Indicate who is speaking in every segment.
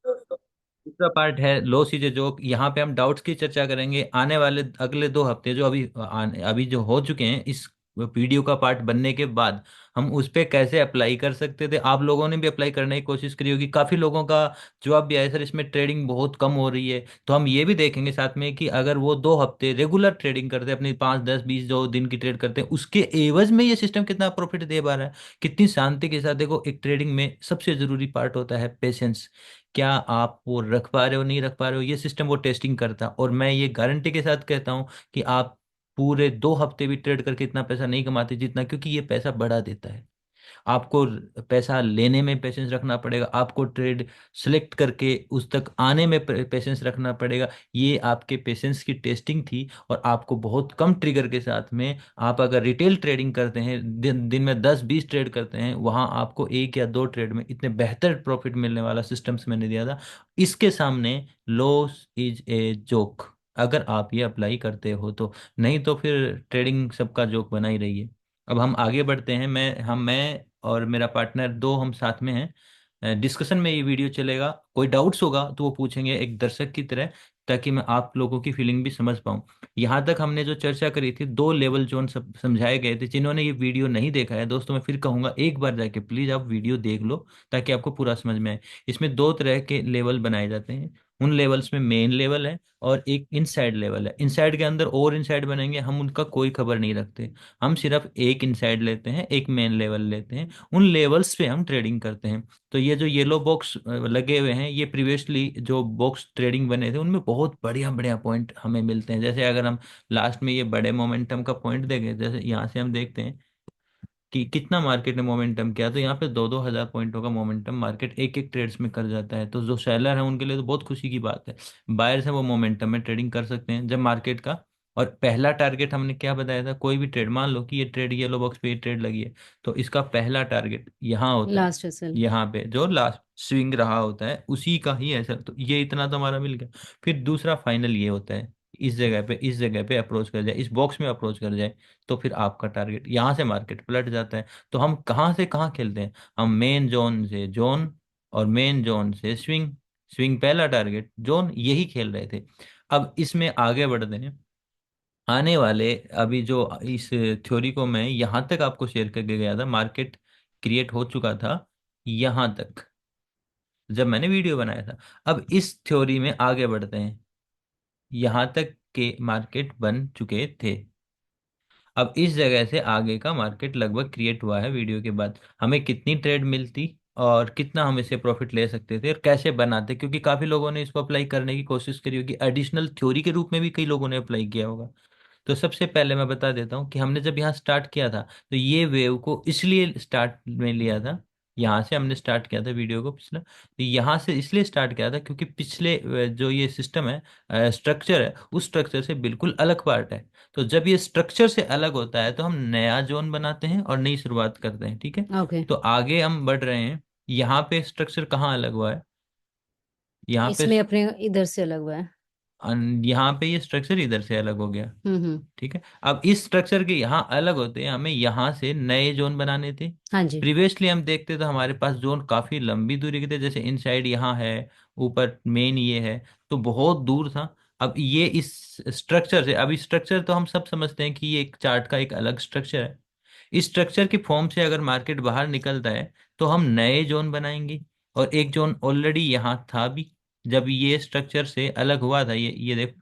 Speaker 1: दूसरा पार्ट है लो सीजे जोक। यहाँ पे हम डाउट्स की चर्चा करेंगे आने वाले अगले 2 हफ्ते, जो अभी जो हो चुके हैं इस वीडियो का पार्ट बनने के बाद। हम उस पे कैसे अप्लाई कर सकते थे, आप लोगों ने भी अप्लाई करने की कोशिश करी होगी, काफी लोगों का जवाब भी आया सर इसमें ट्रेडिंग बहुत कम हो रही है। तो हम ये भी देखेंगे साथ में कि अगर वो 2 हफ्ते रेगुलर ट्रेडिंग करते हैं, अपनी 5 10 20 जो दिन की ट्रेड करते हैं, उसके एवज में ये सिस्टम कितना प्रॉफिट दे पा रहा है, कितनी शांति के साथ। देखो एक ट्रेडिंग में सबसे जरूरी पार्ट होता है पेशेंस। क्या आप वो रख पा रहे हो नहीं रख पा रहे हो, ये सिस्टम वो टेस्टिंग करता है। और मैं ये गारंटी के साथ कहता हूँ कि आप पूरे 2 हफ्ते भी ट्रेड करके इतना पैसा नहीं कमाते जितना, क्योंकि ये पैसा बढ़ा देता है। आपको पैसा लेने में पेशेंस रखना पड़ेगा, आपको ट्रेड सेलेक्ट करके उस तक आने में पेशेंस रखना पड़ेगा। ये आपके पेशेंस की टेस्टिंग थी। और आपको बहुत कम ट्रिगर के साथ में, आप अगर रिटेल ट्रेडिंग करते हैं, दिन में 10 20 ट्रेड करते हैं, वहां आपको 1 या 2 ट्रेड में इतने बेहतर प्रॉफिट मिलने वाला सिस्टम्स मैंने दिया था। इसके सामने लॉस इज ए जोक, अगर आप ये अप्लाई करते हो तो। नहीं तो फिर ट्रेडिंग सबका जोक बना ही रही है। अब हम आगे बढ़ते हैं। मैं और मेरा पार्टनर दो हम साथ में हैं, डिस्कशन में ये वीडियो चलेगा। कोई डाउट्स होगा तो वो पूछेंगे एक दर्शक की तरह, ताकि मैं आप लोगों की फीलिंग भी समझ पाऊँ। यहाँ तक हमने जो चर्चा करी थी, 2 लेवल जोन सब समझाए गए थे। जिन्होंने ये वीडियो नहीं देखा है दोस्तों, मैं फिर कहूँगा एक बार जाके प्लीज़ आप वीडियो देख लो, ताकि आपको पूरा समझ में आए। इसमें 2 तरह के लेवल बनाए जाते हैं। उन लेवल्स में मेन लेवल है और एक इनसाइड लेवल है। इनसाइड के अंदर और इनसाइड बनेंगे, हम उनका कोई खबर नहीं रखते। हम सिर्फ एक इनसाइड लेते हैं, एक मेन लेवल लेते हैं, उन लेवल्स पे हम ट्रेडिंग करते हैं। तो ये जो येलो बॉक्स लगे हुए हैं, ये प्रीवियसली जो बॉक्स ट्रेडिंग बने थे उनमें बहुत बढ़िया बढ़िया पॉइंट हमें मिलते हैं। जैसे अगर हम लास्ट में ये बड़े मोमेंटम का पॉइंट देखें, जैसे यहाँ से हम देखते हैं कि कितना मार्केट ने मोमेंटम किया, तो यहाँ पे 2 2 हजार पॉइंटों का मोमेंटम मार्केट एक एक ट्रेड्स में कर जाता है। तो जो सेलर है उनके लिए तो बहुत खुशी की बात है। बायर्स है वो मोमेंटम में ट्रेडिंग कर सकते हैं जब मार्केट का। और पहला टारगेट हमने क्या बताया था, कोई भी ट्रेड, मान लो कि ये ट्रेड येलो बॉक्स पे ये ट्रेड लगी है, तो इसका पहला टारगेट यहाँ होता है।
Speaker 2: लास्ट असल।
Speaker 1: यहाँ पे जो लास्ट स्विंग रहा होता है उसी का ही है सर, तो ये इतना तो हमारा मिल गया। फिर दूसरा फाइनल ये होता है, इस जगह पे अप्रोच कर जाए, इस बॉक्स में अप्रोच कर जाए, तो फिर आपका टारगेट यहाँ से मार्केट पलट जाता है। तो हम कहाँ से कहाँ खेलते हैं, हम मेन जोन से जोन, और मेन जोन से स्विंग। स्विंग पहला टारगेट, जोन, यही खेल रहे थे। अब इसमें आगे बढ़ते हैं। आने वाले अभी जो इस थ्योरी को मैं यहाँ तक आपको शेयर करके गया था, मार्केट क्रिएट हो चुका था यहाँ तक जब मैंने वीडियो बनाया था। अब इस थ्योरी में आगे बढ़ते हैं, यहाँ तक के मार्केट बन चुके थे। अब इस जगह से आगे का मार्केट लगभग क्रिएट हुआ है। वीडियो के बाद हमें कितनी ट्रेड मिलती और कितना हम इसे प्रॉफिट ले सकते थे और कैसे बनाते, क्योंकि काफी लोगों ने इसको अप्लाई करने की कोशिश करी होगी, एडिशनल थ्योरी के रूप में भी कई लोगों ने अप्लाई किया होगा। तो सबसे पहले मैं बता देता हूँ कि हमने जब यहाँ स्टार्ट किया था, तो ये वेव को इसलिए स्टार्ट में लिया था। यहाँ से हमने स्टार्ट किया था वीडियो को पिछला, तो यहाँ से इसलिए स्टार्ट किया था क्योंकि पिछले जो ये सिस्टम है, स्ट्रक्चर है, उस स्ट्रक्चर से बिल्कुल अलग पार्ट है। तो जब ये स्ट्रक्चर से अलग होता है तो हम नया जोन बनाते हैं और नई शुरुआत करते हैं, ठीक है।
Speaker 2: ओके।
Speaker 1: तो आगे हम बढ़ रहे हैं। यहाँ पे स्ट्रक्चर कहाँ अलग हुआ है, यहाँ पे,
Speaker 2: इसमें अपने इधर से अलग हुआ है।
Speaker 1: यहाँ पे ये स्ट्रक्चर इधर से अलग हो गया,
Speaker 2: हम्म।
Speaker 1: ठीक है। अब इस स्ट्रक्चर के यहाँ अलग होते हैं, हमें यहाँ से नए जोन बनाने थे।
Speaker 2: हाँ जी।
Speaker 1: प्रीवियसली हम देखते तो हमारे पास जोन काफी लंबी दूरी के थे, जैसे इनसाइड यहाँ है, ऊपर मेन ये है, तो बहुत दूर था। अब ये इस स्ट्रक्चर से, अब इस स्ट्रक्चर तो हम सब समझते हैं कि ये एक चार्ट का एक अलग स्ट्रक्चर है। इस स्ट्रक्चर की फॉर्म से अगर मार्केट बाहर निकलता है तो हम नए जोन बनाएंगे। और एक जोन ऑलरेडी यहाँ था भी, जब ये स्ट्रक्चर से अलग हुआ था, ये देखो,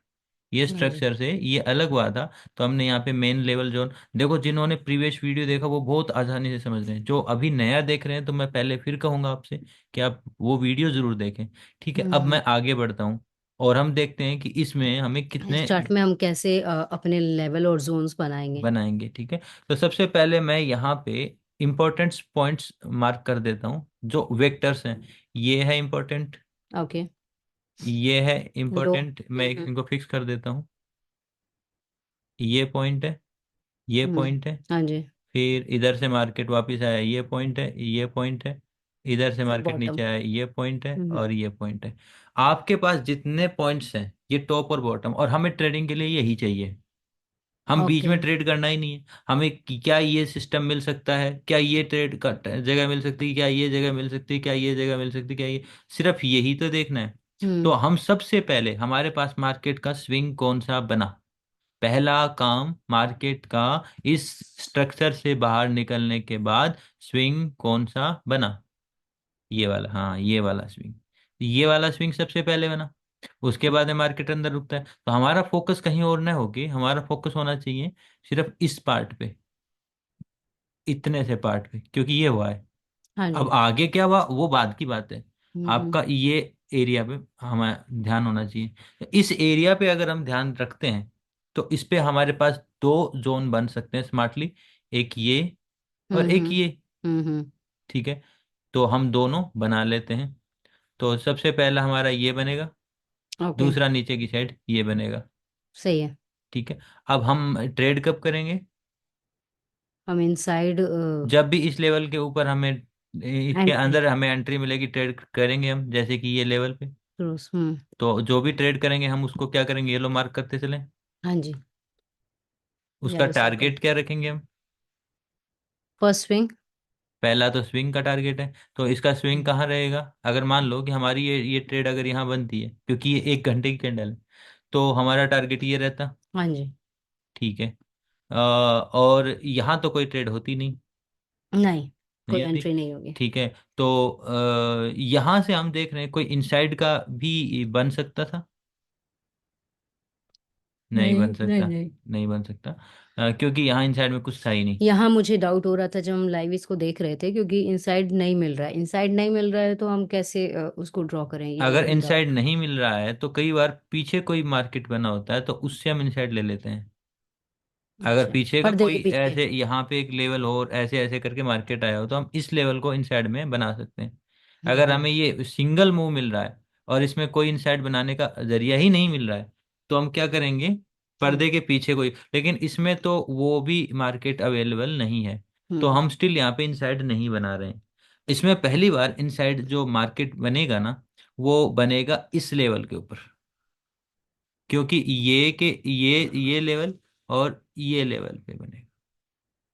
Speaker 1: ये
Speaker 2: हाँ जी।
Speaker 1: स्ट्रक्चर से ये अलग हुआ था। तो हमने यहाँ पे मेन लेवल जोन, देखो जिन्होंने प्रीवियस वीडियो देखा वो बहुत आसानी से समझ रहे हैं। जो अभी नया देख रहे हैं तो मैं पहले फिर कहूंगा आपसे कि आप वो वीडियो जरूर देखें, ठीक है। अब
Speaker 2: हम्म।
Speaker 1: मैं आगे बढ़ता हूँ और हम देखते हैं कि इसमें हमें
Speaker 2: इस
Speaker 1: कितने
Speaker 2: चार्ट में हम कैसे अपने लेवल और जोन्स बनाएंगे।
Speaker 1: बनाएंगे, ठीक है। तो सबसे पहले मैं यहाँ पे इंपॉर्टेंट पॉइंट्स मार्क कर देता हूँ, जो वेक्टर्स हैं। ये है इंपॉर्टेंट,
Speaker 2: ओके।
Speaker 1: ये है
Speaker 2: लो।
Speaker 1: इंपॉर्टेंट, मैं
Speaker 2: हम्म।
Speaker 1: इनको फिक्स कर देता हूँ। ये पॉइंट है, ये पॉइंट है।
Speaker 2: हाँ जी।
Speaker 1: फिर इधर से मार्केट वापस आया, ये पॉइंट है, ये पॉइंट है। इधर से
Speaker 2: फिर
Speaker 1: मार्केट
Speaker 2: बॉटम।
Speaker 1: नीचे आया, ये पॉइंट है
Speaker 2: हम्म।
Speaker 1: और ये पॉइंट है। आपके पास जितने पॉइंट्स हैं, ये टॉप और बॉटम, और हमें ट्रेडिंग के लिए यही चाहिए। हम बीच
Speaker 2: ओके।
Speaker 1: में ट्रेड करना ही नहीं है। हमें क्या ये सिस्टम मिल सकता है, क्या ये ट्रेड का जगह मिल सकती है, क्या ये जगह मिल सकती है, क्या ये जगह मिल सकती है, क्या ये, सिर्फ यही तो देखना है। तो
Speaker 2: हम्म।
Speaker 1: हम सबसे पहले हमारे पास मार्केट का स्विंग कौन सा बना, पहला काम मार्केट का इस स्ट्रक्चर से बाहर निकलने के बाद स्विंग कौन सा बना, ये वाला, हाँ ये वाला स्विंग, ये वाला स्विंग सबसे पहले बना। उसके बाद में मार्केट अंदर रुकता है, तो हमारा फोकस कहीं और ना होके हमारा फोकस होना चाहिए सिर्फ इस पार्ट पे, इतने से पार्ट पे, क्योंकि ये हुआ है।
Speaker 2: हाँ
Speaker 1: अब
Speaker 2: जी।
Speaker 1: आगे क्या हुआ वो बाद की बात है।
Speaker 2: हम्म।
Speaker 1: आपका ये एरिया पे हमें ध्यान होना चाहिए। तो इस एरिया पे अगर हम ध्यान रखते हैं तो इस पे हमारे पास दो जोन बन सकते हैं स्मार्टली, एक ये और
Speaker 2: हम्म।
Speaker 1: एक ये।
Speaker 2: हम्म।
Speaker 1: ठीक है, तो हम दोनों बना लेते हैं। तो सबसे पहला हमारा ये बनेगा,
Speaker 2: ओके।
Speaker 1: दूसरा नीचे की साइड ये बनेगा।
Speaker 2: सही है।
Speaker 1: ठीक है, अब हम ट्रेड कब करेंगे,
Speaker 2: हम इनसाइड
Speaker 1: जब भी इस लेवल के ऊपर हमें, इसके
Speaker 2: एंट्री
Speaker 1: अंदर हमें एंट्री मिलेगी, ट्रेड करेंगे हम, जैसे कि ये लेवल पे।
Speaker 2: क्रॉस। हम्म।
Speaker 1: तो जो भी ट्रेड करेंगे हम उसको क्या करेंगे, येलो मार्क करते चलें।
Speaker 2: हाँ जी।
Speaker 1: उसका
Speaker 2: येलो सर्कल।
Speaker 1: टारगेट क्या रखेंगे हम,
Speaker 2: फर्स्ट स्विंग।
Speaker 1: पहला तो स्विंग का टारगेट है, तो इसका स्विंग कहाँ रहेगा, अगर मान लो कि हमारी ये ट्रेड अगर यहाँ बनती है, क्योंकि ये 1 घंटे की कैंडल है, तो हमारा टारगेट ये रहता।
Speaker 2: हाँ जी।
Speaker 1: ठीक है, और यहाँ तो कोई ट्रेड होती नहीं,
Speaker 2: नहीं,
Speaker 1: नहीं
Speaker 2: कोई
Speaker 1: होती।
Speaker 2: एंट्री नहीं होगी।
Speaker 1: ठीक है, तो यहाँ से हम देख रहे हैं कोई इनसाइड का भी बन सकता था, नहीं
Speaker 2: नहीं
Speaker 1: बन
Speaker 2: नहीं
Speaker 1: सकता,
Speaker 2: नहीं।
Speaker 1: नहीं बन सकता, क्योंकि यहाँ इनसाइड में कुछ था ही नहीं।
Speaker 2: यहाँ मुझे डाउट हो रहा था जब हम लाइव इसको देख रहे थे, क्योंकि इनसाइड नहीं मिल रहा है, इनसाइड नहीं मिल रहा है तो हम कैसे उसको ड्रॉ करें, ये
Speaker 1: अगर
Speaker 2: मुझे
Speaker 1: इनसाइड
Speaker 2: डाउट।
Speaker 1: नहीं मिल रहा है तो कई बार पीछे कोई मार्केट बना होता है, तो उससे हम इनसाइड ले लेते हैं। अगर
Speaker 2: अच्छा,
Speaker 1: पीछे का
Speaker 2: पर्दे के
Speaker 1: कोई
Speaker 2: पीछे।
Speaker 1: ऐसे यहाँ पे एक लेवल हो और ऐसे ऐसे करके मार्केट आया हो, तो हम इस लेवल को इनसाइड में बना सकते हैं। अगर
Speaker 2: हम्म।
Speaker 1: हमें ये सिंगल मूव मिल रहा है और इसमें कोई इनसाइड बनाने का जरिया ही नहीं मिल रहा है, तो हम क्या करेंगे,
Speaker 2: हम्म।
Speaker 1: पर्दे के पीछे कोई, लेकिन इसमें तो वो भी मार्केट अवेलेबल नहीं है, तो
Speaker 2: हम्म।
Speaker 1: हम स्टिल यहाँ पे इनसाइड नहीं बना रहे हैं। इसमें पहली बार इनसाइड जो मार्केट बनेगा ना, वो बनेगा इस लेवल के ऊपर, क्योंकि ये लेवल और ये लेवल पे बनेगा,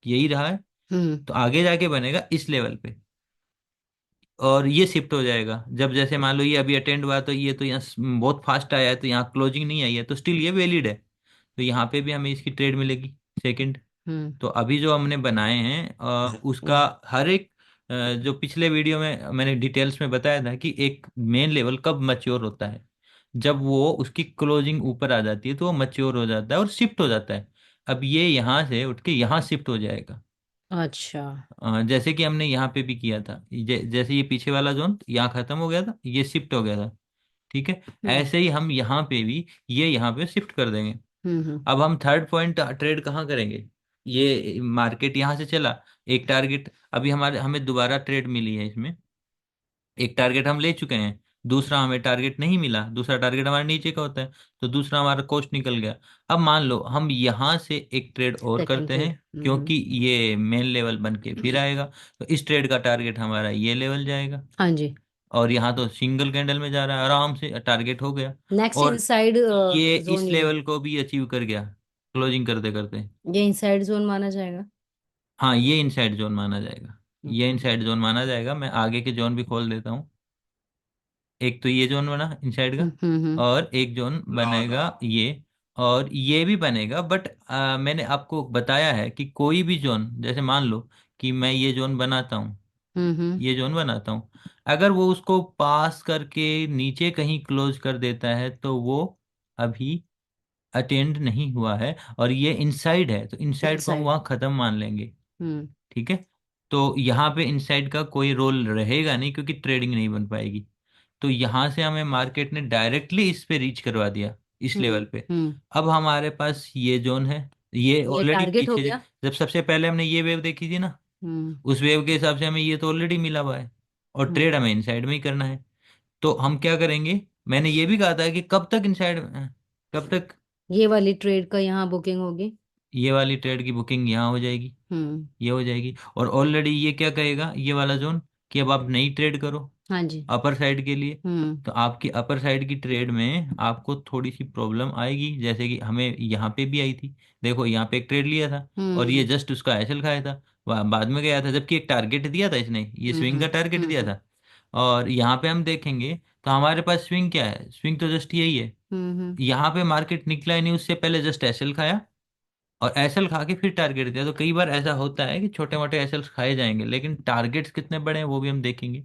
Speaker 1: यही रहा है।
Speaker 2: हम्म।
Speaker 1: तो आगे जाके बनेगा इस लेवल पे, और ये शिफ्ट हो जाएगा जब, जैसे मान लो ये अभी अटेंड हुआ, तो ये तो यहाँ बहुत फास्ट आया है, तो यहाँ क्लोजिंग नहीं आई है, तो स्टिल ये वैलिड है, तो यहाँ पे भी हमें इसकी ट्रेड मिलेगी सेकंड।
Speaker 2: हम्म।
Speaker 1: तो अभी जो हमने बनाए हैं उसका हर एक, जो पिछले वीडियो में मैंने डिटेल्स में बताया था कि एक मेन लेवल कब मैच्योर होता है, जब वो उसकी क्लोजिंग ऊपर आ जाती है तो वो मैच्योर हो जाता है और शिफ्ट हो जाता है। अब ये यहाँ से उठ के यहाँ शिफ्ट हो जाएगा।
Speaker 2: अच्छा।
Speaker 1: जैसे कि हमने यहाँ पे भी किया था, जैसे ये पीछे वाला जोन यहाँ खत्म हो गया था, ये शिफ्ट हो गया था। ठीक है,
Speaker 2: हम्म।
Speaker 1: ऐसे ही हम यहाँ पे भी ये यहाँ पे शिफ्ट कर देंगे।
Speaker 2: हम्म।
Speaker 1: अब हम थर्ड पॉइंट ट्रेड कहाँ करेंगे, ये मार्केट यहाँ से चला, एक टारगेट अभी हमारे हमें दोबारा ट्रेड मिली है इसमें, एक टारगेट हम ले चुके हैं, दूसरा हमें टारगेट नहीं मिला, दूसरा टारगेट हमारे नीचे का होता है, तो दूसरा हमारा कॉस्ट निकल गया। अब मान लो हम यहाँ से एक ट्रेड और
Speaker 2: सेकंड
Speaker 1: करते हैं,
Speaker 2: ट्रेड।
Speaker 1: क्योंकि ये मेन लेवल बन के फिर आएगा, तो इस ट्रेड का टारगेट हमारा ये लेवल जाएगा,
Speaker 2: हाँ जी।
Speaker 1: और यहाँ तो सिंगल कैंडल में जा रहा है, आराम से टारगेट हो गया।
Speaker 2: नेक्स्ट
Speaker 1: और
Speaker 2: इनसाइड
Speaker 1: ये
Speaker 2: जोन
Speaker 1: इस
Speaker 2: ये
Speaker 1: लेवल को भी अचीव कर गया क्लोजिंग करते करते।
Speaker 2: ये इनसाइड जोन माना जाएगा।
Speaker 1: हाँ ये इनसाइड जोन माना जाएगा, ये
Speaker 2: हम्म।
Speaker 1: इनसाइड जोन माना जाएगा। मैं आगे के जोन भी खोल देता हूँ। एक तो ये जोन बना इनसाइड का,
Speaker 2: हम्म।
Speaker 1: और एक जोन बनेगा ये, और ये भी बनेगा, बट मैंने आपको बताया है कि कोई भी जोन, जैसे मान लो कि मैं ये जोन बनाता हूँ,
Speaker 2: हम्म।
Speaker 1: ये जोन बनाता हूँ, अगर वो उसको पास करके नीचे कहीं क्लोज कर देता है तो वो अभी अटेंड नहीं हुआ है, और ये इनसाइड है, तो इनसाइड को हम
Speaker 2: इनसाइड।
Speaker 1: वहाँ खत्म मान लेंगे।
Speaker 2: हम्म।
Speaker 1: ठीक है, तो यहाँ पे इनसाइड का कोई रोल रहेगा नहीं, क्योंकि ट्रेडिंग नहीं बन पाएगी। तो यहाँ से हमें मार्केट ने डायरेक्टली इस पे रीच करवा दिया, इस
Speaker 2: हम्म।
Speaker 1: लेवल पे।
Speaker 2: हम्म।
Speaker 1: अब हमारे पास ये जोन है, ये
Speaker 2: ये
Speaker 1: ऑलरेडी
Speaker 2: टारगेट हो
Speaker 1: पीछे
Speaker 2: गया।
Speaker 1: जब सबसे पहले हमने ये वेव देखी थी ना,
Speaker 2: हम्म।
Speaker 1: उस वेव के हिसाब से हमें ये तो ऑलरेडी मिला हुआ है, और
Speaker 2: हम्म।
Speaker 1: ट्रेड हमें इनसाइड में ही करना है। तो हम क्या करेंगे, मैंने ये भी कहा था कि कब तक इनसाइड, कब तक,
Speaker 2: ये वाली ट्रेड का यहाँ बुकिंग होगी।
Speaker 1: ये वाली ट्रेड की बुकिंग यहाँ हो जाएगी,
Speaker 2: हम्म।
Speaker 1: ये हो जाएगी, और ऑलरेडी ये क्या कहेगा ये वाला जोन, कि अब आप नई ट्रेड करो।
Speaker 2: हाँ जी।
Speaker 1: अपर साइड के लिए।
Speaker 2: हम्म।
Speaker 1: तो आपकी अपर साइड की ट्रेड में आपको थोड़ी सी प्रॉब्लम आएगी, जैसे कि हमें यहाँ पे भी आई थी। देखो यहाँ पे एक ट्रेड लिया था और ये
Speaker 2: हम्म।
Speaker 1: जस्ट उसका एसएल खाया था, बाद में गया था, जबकि एक टारगेट दिया था इसने, ये
Speaker 2: हम्म।
Speaker 1: स्विंग का टारगेट दिया
Speaker 2: हम्म।
Speaker 1: था। और यहाँ पे हम देखेंगे तो हमारे पास स्विंग क्या है, स्विंग तो जस्ट यही है।
Speaker 2: हम्म।
Speaker 1: यहाँ पे मार्केट निकला ही नहीं, उससे पहले जस्ट एसएल खाया और एसएल खा के फिर टारगेट दिया। तो कई बार ऐसा होता है कि छोटे मोटे एसएल खाए जाएंगे, लेकिन टारगेट्स कितने बड़े हैं वो भी हम देखेंगे।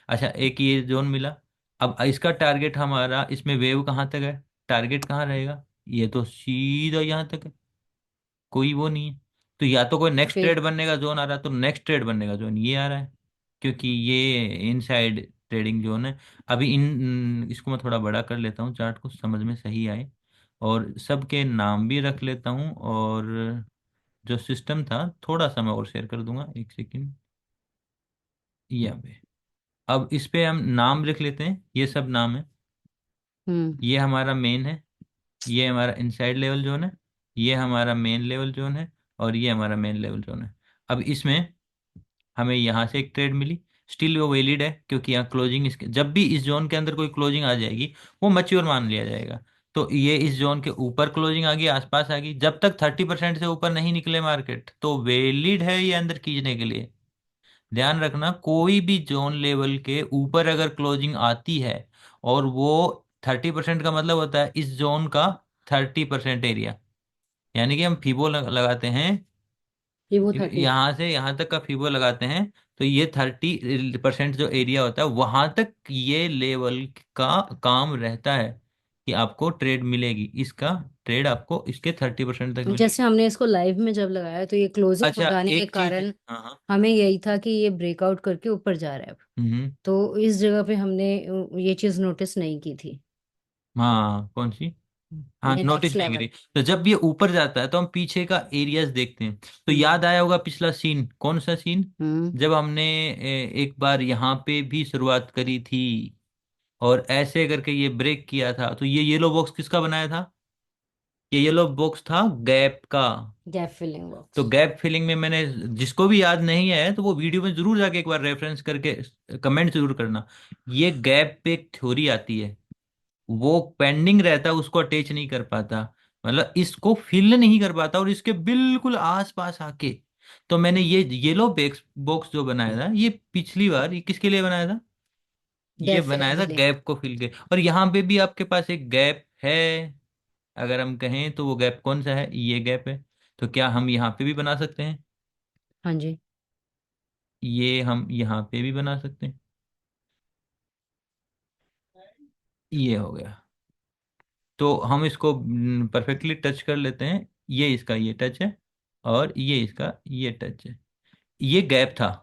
Speaker 1: अच्छा, एक ये जोन मिला। अब इसका टारगेट हमारा, इसमें वेव कहाँ तक है, टारगेट कहाँ रहेगा, ये तो सीधा यहाँ तक है, कोई वो नहीं है। तो या तो कोई नेक्स्ट
Speaker 2: फिर
Speaker 1: ट्रेड बनने का जोन आ रहा है, तो नेक्स्ट ट्रेड बनने का जोन ये आ रहा है, क्योंकि ये इनसाइड ट्रेडिंग जोन है। अभी इसको मैं थोड़ा बड़ा कर लेता हूँ, चार्ट को समझ में सही आए, और सबके नाम भी रख लेता हूँ। और जो सिस्टम था थोड़ा सा मैं और शेयर कर दूंगा, एक सेकंड। यहाँ पे अब इस पे हम नाम लिख लेते हैं, ये सब नाम है।
Speaker 2: हम्म।
Speaker 1: ये हमारा मेन है, ये हमारा इनसाइड लेवल जोन है, ये हमारा मेन लेवल जोन है, और ये हमारा मेन लेवल जोन है। अब इसमें हमें यहाँ से एक ट्रेड मिली, स्टिल वो वैलिड है, क्योंकि यहाँ क्लोजिंग, इसके जब भी इस जोन के अंदर कोई क्लोजिंग आ जाएगी वो मैच्योर मान लिया जाएगा। तो ये इस जोन के ऊपर क्लोजिंग आ गई, आसपास आ गई, जब तक 30% से ऊपर नहीं निकले मार्केट तो वैलिड है ये अंदर खींचने के लिए। ध्यान रखना, कोई भी जोन लेवल के ऊपर अगर क्लोजिंग आती है, और वो 30% का मतलब होता है इस जोन का 30% एरिया, यानी कि हम फीबो लगाते हैं,
Speaker 2: ये वो 30।
Speaker 1: यहाँ से यहाँ तक का फीबो लगाते हैं। तो ये 30% जो एरिया होता है वहां तक ये लेवल का काम रहता है कि आपको ट्रेड मिलेगी, इसका ट्रेड आपको इसके 30% तक मिलेगी।
Speaker 2: जैसे हमने इसको लाइव में जब लगाया तो ये क्लोजिंग
Speaker 1: अच्छा,
Speaker 2: बताने के
Speaker 1: एक चीज,
Speaker 2: कारण
Speaker 1: हाँ हाँ।
Speaker 2: हमें यही था कि ये ब्रेकआउट करके ऊपर जा रहा है अब।
Speaker 1: हम्म।
Speaker 2: तो इस जगह पे हमने ये चीज नोटिस नहीं की थी।
Speaker 1: हाँ, कौन सी? हाँ,
Speaker 2: ये
Speaker 1: नोटिस
Speaker 2: नेक्स्ट
Speaker 1: नहीं
Speaker 2: लेवल।
Speaker 1: करी। तो जब ये ऊपर जाता है तो हम पीछे का एरियाज देखते हैं। तो
Speaker 2: हम्म।
Speaker 1: याद आया होगा पिछला सीन, कौन सा सीन,
Speaker 2: हम्म।
Speaker 1: जब हमने एक बार यहाँ पे भी शुरुआत करी थी और ऐसे करके ये ब्रेक किया था, तो ये येलो बॉक्स किसका बनाया था, ये येलो बॉक्स था गैप का।
Speaker 2: गैप फिलिंग
Speaker 1: तो
Speaker 2: बॉक्स।
Speaker 1: गैप फिलिंग में मैंने, जिसको भी याद नहीं है तो वो वीडियो में जरूर जाके एक बार रेफरेंस करके कमेंट जरूर करना। ये गैप पे एक थ्योरी आती है, वो पेंडिंग रहता है, उसको अटैच नहीं कर पाता, मतलब इसको फिल नहीं कर पाता, और इसके बिल्कुल आस पास आके, तो मैंने ये येलो बॉक्स बॉक्स जो बनाया था, ये पिछली बार ये किसके लिए बनाया था, ये
Speaker 2: गैप
Speaker 1: बनाया
Speaker 2: फिलिंग
Speaker 1: था
Speaker 2: के लिए।
Speaker 1: गैप को फिल के। और यहाँ पे भी आपके पास एक गैप है, अगर हम कहें तो वो गैप कौन सा है, ये गैप है। तो क्या हम यहाँ पे भी बना सकते हैं,
Speaker 2: हाँ जी।
Speaker 1: ये हम यहाँ पे भी बना सकते हैं, ये हो गया। तो हम इसको परफेक्टली टच कर लेते हैं, ये इसका ये टच है, और ये इसका ये टच है, ये गैप था।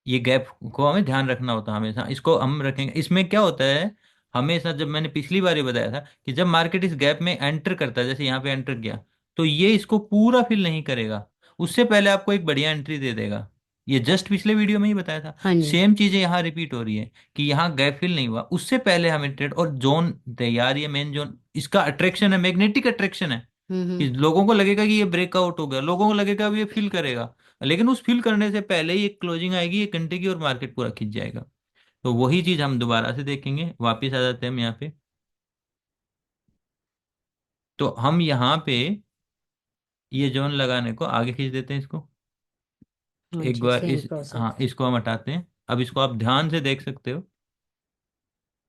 Speaker 1: ये गैप को हमें ध्यान रखना होता है हमेशा, इसको हम रखेंगे। इसमें क्या होता है, हमेशा जब मैंने पिछली बार ये बताया था कि जब मार्केट इस गैप में एंटर करता है, जैसे यहाँ पे एंटर किया, तो ये इसको पूरा फिल नहीं करेगा, उससे पहले आपको एक बढ़िया एंट्री दे देगा। ये जस्ट पिछले वीडियो में ही बताया था।
Speaker 2: हाँ जी।
Speaker 1: सेम चीजें यहाँ रिपीट हो रही है कि यहाँ गैप फिल नहीं हुआ, उससे पहले हमें ट्रेड और जोन तैयार, ये मेन जोन इसका अट्रैक्शन है, मैग्नेटिक अट्रैक्शन है, कि
Speaker 2: हम्म।
Speaker 1: लोगों को लगेगा कि ये ब्रेकआउट हो गया, लोगों को लगेगा अब ये फिल करेगा, लेकिन उस फिल करने से पहले ही एक क्लोजिंग आएगी एक घंटे की और मार्केट पूरा खिंच जाएगा। तो वही चीज हम दोबारा से देखेंगे, वापिस आ जाते हैं हम यहाँ पे। तो हम यहाँ पे ये जोन लगाने को आगे खींच देते हैं इसको,
Speaker 2: हाँ
Speaker 1: एक
Speaker 2: जी,
Speaker 1: बार
Speaker 2: सेम
Speaker 1: इस,
Speaker 2: प्रोसेस।
Speaker 1: हाँ, इसको हम हटाते हैं। अब इसको आप ध्यान से देख सकते हो,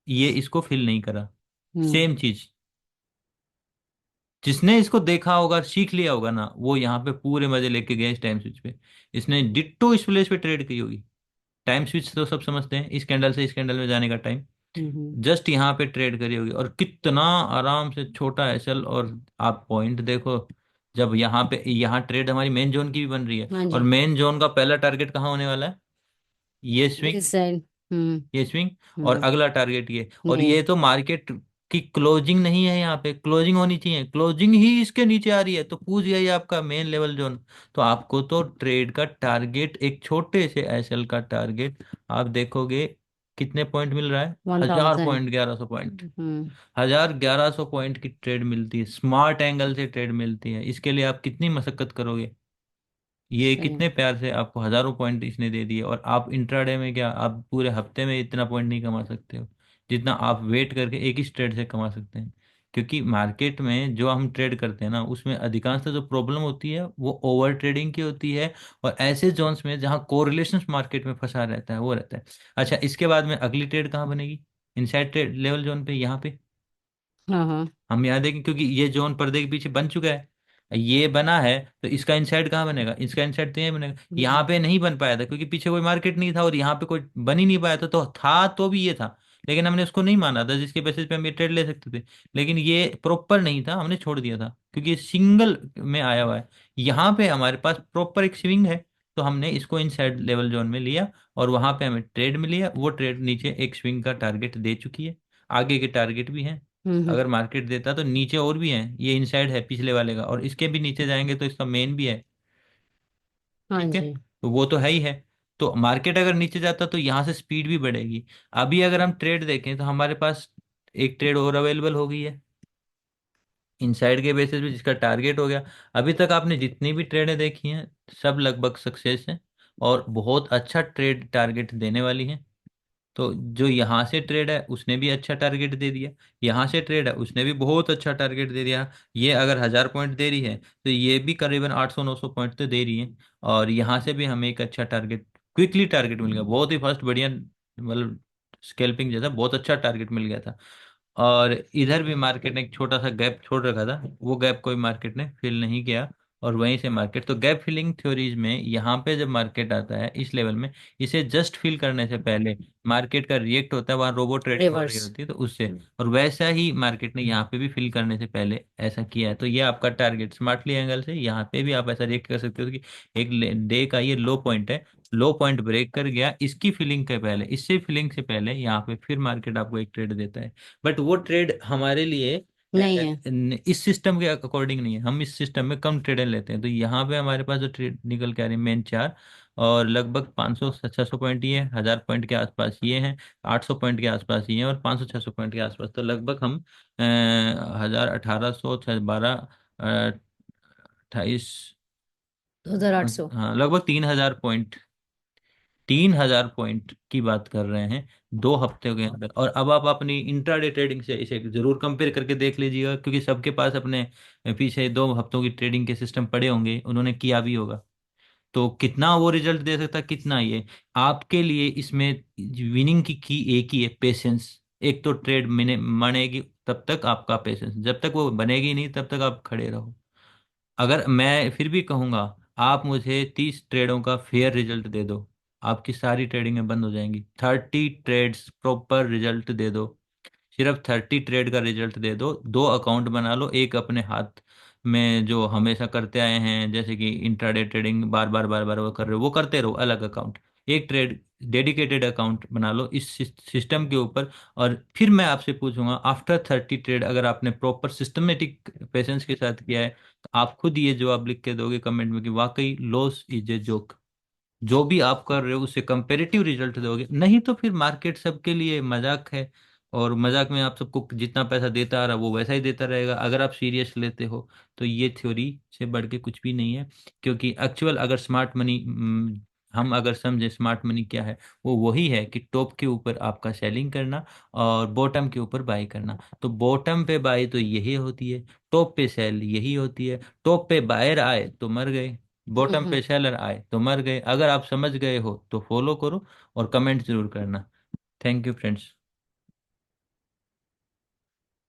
Speaker 1: ये इसको फिल नहीं करा।
Speaker 2: हम्म।
Speaker 1: सेम चीज, जिसने इसको देखा होगा सीख लिया होगा ना, वो यहाँ पे पूरे मजे लेके गए इस टाइम स्विच पे, इसने डिट्टो इस प्लेस पे ट्रेड की होगी। टाइम स्विच तो सब समझते हैं, इस कैंडल से इस कैंडल में जाने का टाइम,
Speaker 2: हम्म।
Speaker 1: जस्ट यहाँ पे ट्रेड करी होगी, और कितना आराम से छोटा एसएल। और आप पॉइंट देखो, जब यहाँ पे यहाँ ट्रेड हमारी मेन जोन की भी बन रही है,
Speaker 2: हाँ
Speaker 1: और
Speaker 2: जी।
Speaker 1: मेन जोन का पहला टारगेट कहाँ होने वाला है, ये स्विंग,
Speaker 2: दिस साइड। हम्म।
Speaker 1: ये स्विंग, और
Speaker 2: हम्म।
Speaker 1: अगला टारगेट ये। और ये
Speaker 2: मेन।
Speaker 1: तो मार्केट की क्लोजिंग नहीं है, यहाँ पे क्लोजिंग होनी चाहिए, क्लोजिंग ही इसके नीचे आ रही है, तो पूछ गया ये आपका मेन लेवल जोन। तो आपको तो ट्रेड का टारगेट, एक छोटे से एसएल का टारगेट, आप देखोगे कितने पॉइंट मिल रहा है,
Speaker 2: 1000।
Speaker 1: 1000 पॉइंट, 1100 पॉइंट,
Speaker 2: हम्म।
Speaker 1: 1100 पॉइंट की ट्रेड मिलती है, स्मार्ट एंगल से ट्रेड मिलती है, इसके लिए आप कितनी मशक्कत करोगे। ये
Speaker 2: सही।
Speaker 1: कितने प्यार से आपको हजारों पॉइंट इसने दे दिए, और आप इंट्राडे में क्या, आप पूरे हफ्ते में इतना पॉइंट नहीं कमा सकते हो जितना आप वेट करके एक ही ट्रेड से कमा सकते हैं। क्योंकि मार्केट में जो हम ट्रेड करते हैं ना, उसमें अधिकांशतः जो प्रॉब्लम होती है वो ओवर ट्रेडिंग की होती है, और ऐसे जोन्स में जहाँ कोरिलेशन मार्केट में फंसा रहता है वो रहता है। अच्छा, इसके बाद में अगली ट्रेड कहाँ बनेगी? इनसाइड ट्रेड लेवल जोन पे, यहाँ पे
Speaker 2: हाँ हाँ।
Speaker 1: हम यहाँ देखें, क्योंकि ये जोन पर्दे के पीछे बन चुका है, ये बना है, तो इसका इनसाइड कहाँ बनेगा? इसका इनसाइड तो ये बनेगा, यहाँ
Speaker 2: हम्म
Speaker 1: पे नहीं बन पाया था क्योंकि पीछे कोई मार्केट नहीं था, और यहाँ पे कोई बन ही नहीं पाया था, तो था तो भी ये था, लेकिन हमने उसको नहीं माना था, जिसके बेसिस पे हम ये ट्रेड ले सकते थे। लेकिन ये प्रॉपर नहीं था, हमने छोड़ दिया था, क्योंकि ये सिंगल में आया हुआ है। यहाँ पे हमारे पास प्रॉपर एक स्विंग है, तो हमने इसको इनसाइड लेवल जोन में लिया, और वहां पे हमें ट्रेड में लिया, वो ट्रेड नीचे एक स्विंग का टारगेट दे चुकी है, आगे के टारगेट भी हैं।
Speaker 2: हम्म।
Speaker 1: अगर मार्केट देता तो नीचे और भी है, ये इनसाइड है पिछले वाले का, और इसके भी नीचे जाएंगे तो इसका मेन भी है।
Speaker 2: हाँ
Speaker 1: ठीक है,
Speaker 2: जी।
Speaker 1: तो वो तो है ही है। तो मार्केट अगर नीचे जाता तो यहाँ से स्पीड भी बढ़ेगी। अभी अगर हम ट्रेड देखें तो हमारे पास एक ट्रेड और अवेलेबल हो गई है इनसाइड के बेसिस पे, जिसका टारगेट हो गया। अभी तक आपने जितनी भी ट्रेडें देखी हैं सब लगभग सक्सेस हैं, और बहुत अच्छा ट्रेड टारगेट देने वाली हैं। तो जो यहाँ से ट्रेड है उसने भी अच्छा टारगेट दे दिया, यहाँ से ट्रेड है उसने भी बहुत अच्छा टारगेट दे दिया। ये अगर 1000 पॉइंट दे रही है तो ये भी करीबन 800 900 पॉइंट तो दे रही है, और यहाँ से भी हमें एक अच्छा टारगेट, क्विकली टारगेट मिल गया, बहुत ही फास्ट, बढ़िया, मतलब स्कैल्पिंग जैसा बहुत अच्छा टारगेट मिल गया था। और इधर भी मार्केट ने एक छोटा सा गैप छोड़ रखा था, वो गैप कोई मार्केट ने फिल नहीं किया, और वहीं से मार्केट, तो गैप फिलिंग थ्योरीज में यहाँ पे जब मार्केट आता है इस लेवल में, इसे जस्ट फिल करने से पहले मार्केट का रिएक्ट होता है, वहाँ रोबो ट्रेडिंग हो रही
Speaker 2: रिवर्स।
Speaker 1: होती है तो उससे, और वैसा ही मार्केट ने यहाँ पे भी फिल करने से पहले ऐसा किया है। तो ये आपका टारगेट स्मार्टली एंगल से यहाँ पे भी आप ऐसा रिएक्ट कर सकते हो कि एक डे का ये लो पॉइंट है, लो पॉइंट ब्रेक कर गया इसकी फिलिंग के पहले, इससे फिलिंग से पहले यहाँ पे फिर मार्केट आपको एक ट्रेड देता है। बट वो ट्रेड हमारे लिए
Speaker 2: नहीं है।
Speaker 1: इस सिस्टम के अकॉर्डिंग नहीं है, हम इस सिस्टम में कम ट्रेड लेते हैं। तो यहाँ पे हमारे पास जो ट्रेड निकल के आ रही है मेन चार, और लगभग 500 600 पॉइंट ये है, 1000 पॉइंट के आसपास ये हैं, 800 पॉइंट के आसपास ये हैं, और 500 600 पॉइंट के आसपास, तो लगभग हम 1000 1800 12 28,
Speaker 2: 2800।
Speaker 1: हाँ लगभग 3000 पॉइंट, 3000 पॉइंट की बात कर रहे हैं 2 हफ्ते के अंदर। और अब आप अपनी इंट्राडे ट्रेडिंग से इसे जरूर कंपेयर करके देख लीजिएगा, क्योंकि सबके पास अपने पीछे 2 हफ्तों की ट्रेडिंग के सिस्टम पड़े होंगे, उन्होंने किया भी होगा। तो कितना वो रिजल्ट दे सकता है, कितना ये आपके लिए इसमें विनिंग की एक ही है, पेशेंस। एक तो ट्रेड बनेगी तब तक आपका पेशेंस, जब तक वो बनेगी नहीं तब तक आप खड़े रहो। अगर मैं फिर भी कहूंगा, आप मुझे 30 ट्रेडों का फेयर रिजल्ट दे दो, आपकी सारी ट्रेडिंगें बंद हो जाएंगी। 30 ट्रेड्स प्रॉपर रिजल्ट दे दो, सिर्फ 30 ट्रेड का रिजल्ट दे दो, 2 अकाउंट बना लो, एक अपने हाथ में जो हमेशा करते आए हैं, जैसे कि इंट्राडे ट्रेडिंग बार बार बार बार वो कर रहे हो, वो करते रहो, अलग अकाउंट, एक ट्रेड डेडिकेटेड अकाउंट बना लो इस सिस्टम के ऊपर। और फिर मैं आपसे पूछूंगा, आफ्टर 30 ट्रेड अगर आपने प्रॉपर सिस्टमेटिक पेशेंस के साथ किया है, तो आप खुद ये जवाब लिख के दोगे कमेंट में कि वाकई लॉस इज ए जोक। जो भी आप कर रहे हो उससे कंपेरेटिव रिजल्ट दोगे, नहीं तो फिर मार्केट सबके लिए मजाक है, और मजाक में आप सबको जितना पैसा देता आ रहा वो वैसा ही देता रहेगा। अगर आप सीरियस लेते हो तो ये थ्योरी से बढ़ के कुछ भी नहीं है। क्योंकि एक्चुअल अगर स्मार्ट मनी, हम अगर समझे स्मार्ट मनी क्या है, वो वही है कि टॉप के ऊपर आपका सेलिंग करना, और बॉटम के ऊपर बाई करना। तो बॉटम पे बाई तो यही होती है, टॉप पे सेल यही होती है। टॉप पे बायर आए तो मर गए, बॉटम
Speaker 2: हम्म।
Speaker 1: पे सेलर आए तो मर गए। अगर आप समझ गए हो तो फॉलो करो, और कमेंट जरूर करना। Thank you friends.